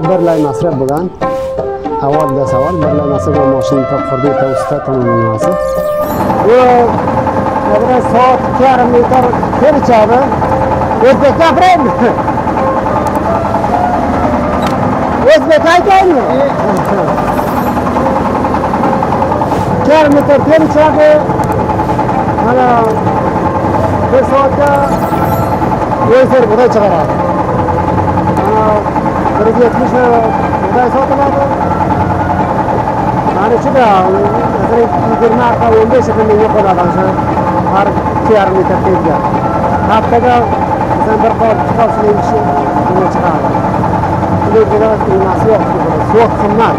bir lay masraf bo'lgan. Avvalda savol bir lay masraf va mashina topqirdi usta tomonlanmasi. Bu bir soat 2,5 litr ter ichadi. O'zbek gapiraymi? O'zbek aytaymi? 2,5 litr ter ichadi. Mana bir soatda 100 buday chiqaradi. Mana 170 buday sotiladi. Mana shunda 20 arqa 15 kunga yo'qoladi shu har 2,5 litr terga. Haftada sen bir qop chiqarishni chiqaradi. Shunday biroz qiymat yo'q, so'q qimmat.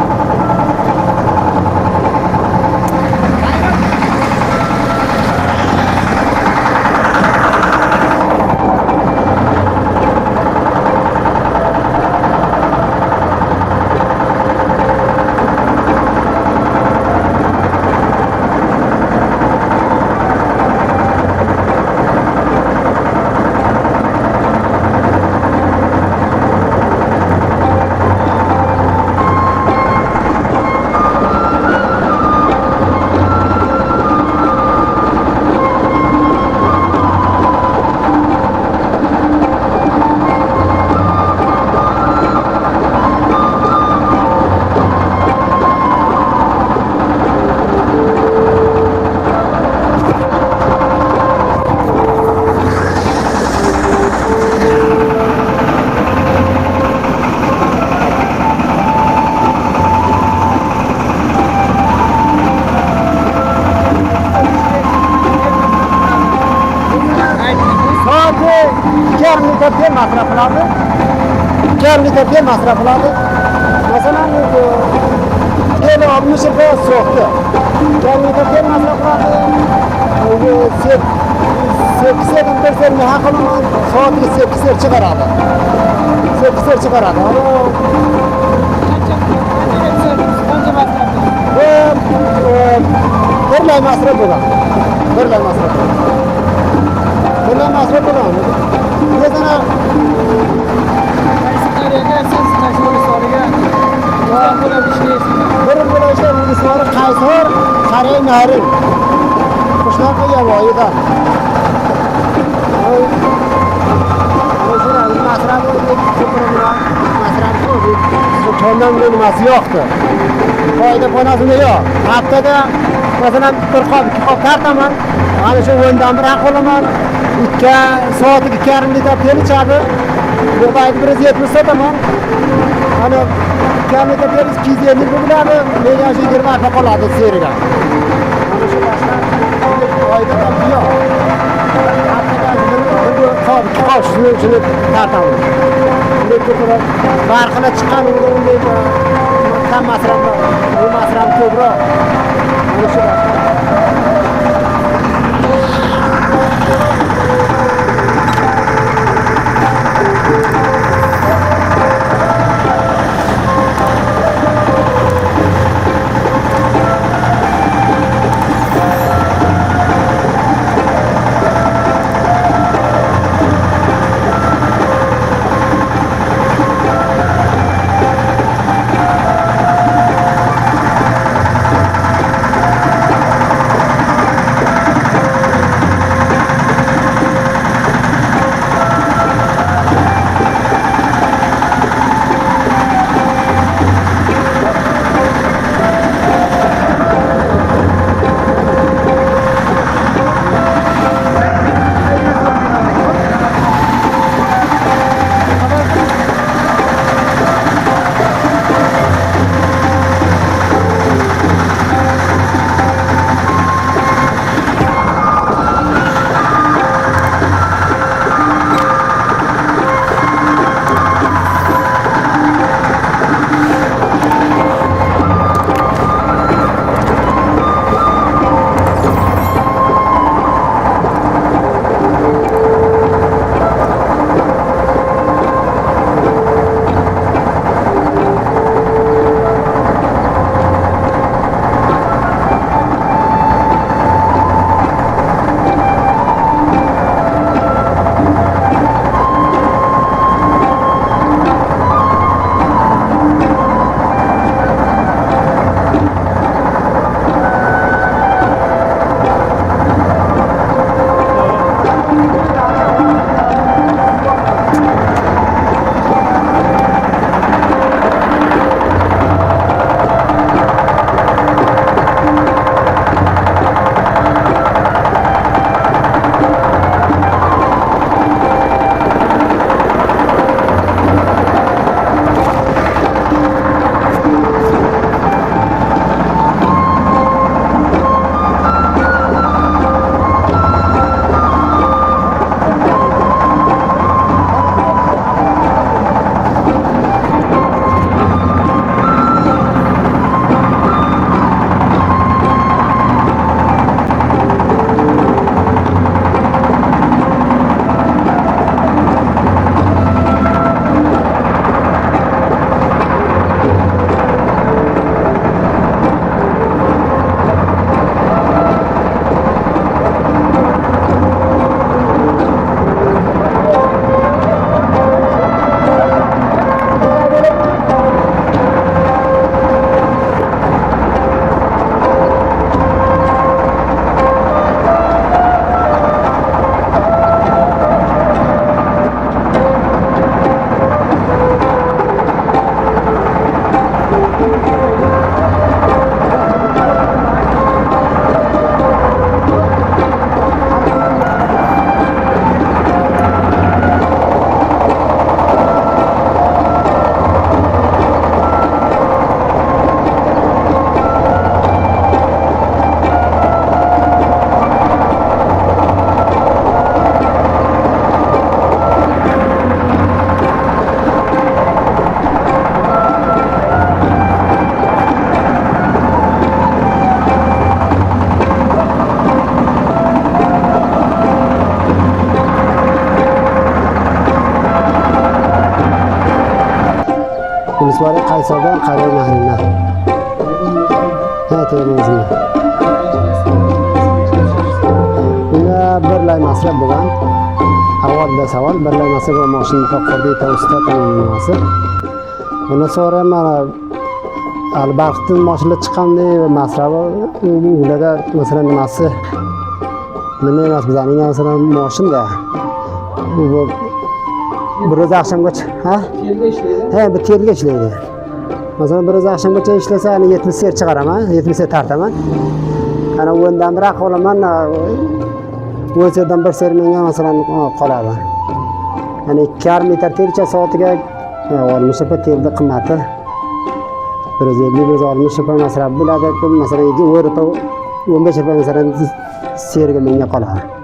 Ter masraf qiladi. Masalan, kilo 60 rupiya so'qdi. Ter masraf qiladi. 8 bir nima qilaman? Soatga 8 chiqaradi. 8 chiqaradi. Bir lay masraf bo'ladi. Bir lay masraf bo'ladi. Mesela bir şey Munisvari Qaysar, Qaray Narin. Qishloqqa yavoyida. Masraf to'ndan nimasi yo'qdi. Foyda fonasini yo'q. Haftada masalan bir qop, 2 qop tartaman. Ana shu o'ndan bir qilaman. 2 soatiga 2,5 litr ter ichadi. Bu payt 170 sotaman. Ana 2,5 litr ter 250 bo'ladi. Menga shu 20 arpa qoladi seriga. Ana shu boshqa foyda yo'q. Haftada bir qop, 2 qop shuni tartaman. Lekin farqini chiqqan unday kam masraf, bu masraf ko'proq. Ana shu Ustvori Qaysordan Qaror Nahridan. Ha, Termizdan. Bunga bir lay masraf bo'lgan. Avvalda savol bir lay masraf va mashina taqdirda tavsiya qilinmasi. Bundan sonra mana albaxtdan mashina chiqqanda masrafi ularga masalan nimasi nima emas bizning masalan mashinada bu biroz akşamgacha Yerga ishlaydi. ha bir terga ishlaydi. Masalan biroz akşamgacha ishlasa 70 ser chiqaraman 70 ser tartaman ana o'ndan biroq olaman o'zidan bir ser menga masalan qoladi. Ya'ni 2,5 metr tercha soatiga olmuş apa terda qimmati biroz 50 biroz olmuş apa masraf bo'ladi. Masalan 15 rupiya masalan serga menga qoladi.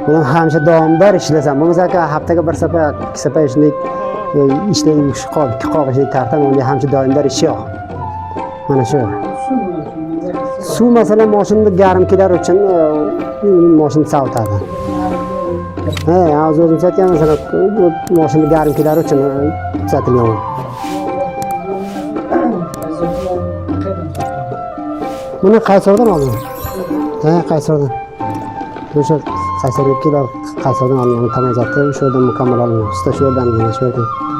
Buni hamisha davomdor ishlasam bo'lmasa haftaga bir safar ikki safar ishlaydi shu qolishni tartam unga hamisha doimdor ish yo'q. Mana shu. Suv masalan mashinani yarim kilar uchun mashina sovutadi. Ha, o'zim sotgan masalan mashina yarim kilar uchun sotilgan. Buni Qaysordan oldim. Ha, Qaysordan. O'sha Qaysorga kelib Qaysordan olgan tamozatni shu yerdan mukammal olgan. Usta shu yerdan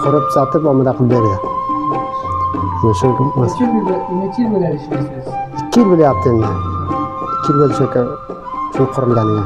qurib sotib omada qilib berdi. Mana shu Necha yil bo'ladi ishlaysiz? 2 yil bo'lyapti endi. 2 yil bo'ldi shu qurilganiga.